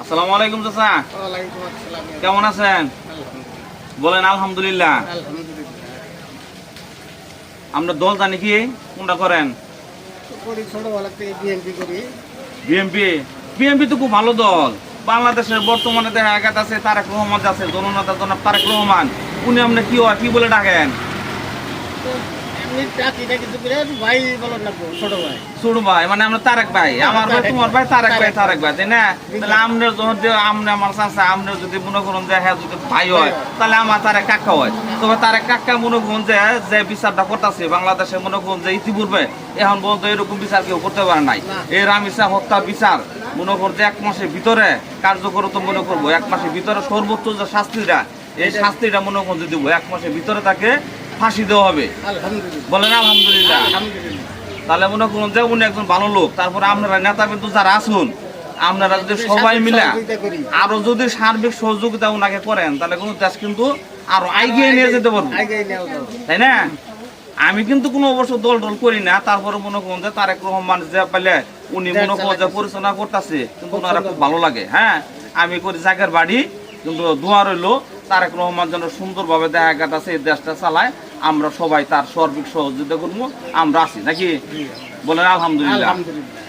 আসসালামু আলাইকুম চাচা, ওয়ালাইকুম আসসালাম। কেমন আছেন? বলেন আলহামদুলিল্লাহ। আলহামদুলিল্লাহ। আমরা দল জানি কি কোনটা করেন? করি ছোটবেলা থেকে বিএনপি করি। বিএনপি। বিএনপি তো খুব ভালো দল। বাংলাদেশের বর্তমানে দেখা গেছে তারেক রহমান আছে, জননেতা জনাব তারেক রহমান। উনি আপনি কি হয় কি বলে ডাকেন? তো এমনি চাকরিটা কিন্তু বিরাট ভাই বলেন না, ছোট ভাই। ছোট ভাই মানে আমরা তারেক ভাই, আমার ভাই তোমার ভাই তারেক ভাই, তারেক ভাই তাই না? তাহলে আপনার যখন যে আপনি আমার চাচা, আপনার যদি মনে করুন যে হ্যাঁ যদি ভাই হয় তাহলে আমার তারেক কাকা হয়। তবে তারেক কাকা মনে করুন যে যে বিচারটা করতেছে বাংলাদেশে, মনে করুন যে ইতিপূর্বে এখন পর্যন্ত এরকম বিচার কেউ করতে পারে নাই। এই রামিসা হত্যা বিচার মনে করুন যে 1 মাসের ভিতরে কার্যকর, তো মনে করবো 1 মাসের ভিতরে সর্বোচ্চ যে শাস্তিটা, এই শাস্তিটা মনে করুন যে দিব 1 মাসের ভিতরে তাকে ফাঁসি দেওয়া হবে। আলহামদুলিল্লাহ। বলেন আলহামদুলিল্লাহ। আলহামদুলিল্লাহ। তাহলে মনে করুন যে উনি একজন ভালো লোক। তারপরে আপনারা নেতা কিন্তু যারা আসুন, আপনারা যদি সবাই মিলে সহযোগিতা করি। আরো যদি সার্বিক সহযোগিতা ওনাকে করেন তাহলে কিন্তু দেশ কিন্তু আরো এগিয়ে নিয়ে যেতে পারবো, আগে নেওয়া যাবে। তাই না? আমি কিন্তু কোনো অবশ্য দল টল করি না, তারপরে মনে করুন যে তারেক রহমান যে পেলে উনি মনে করুন যে পরিচালনা করতেছে, কিন্তু ওনারা খুব ভালো লাগে। হ্যাঁ, আমি করি জায়গার বাড়ি, কিন্তু দোয়া রইলো তারেক রহমান যেন সুন্দরভাবে দেখা গেছে এই দেশটা চালায়। আমরা সবাই তার সার্বিক সহযোগিতা করবো, আমরা আছি নাকি? বলেন আলহামদুলিল্লাহ। আলহামদুলিল্লাহ।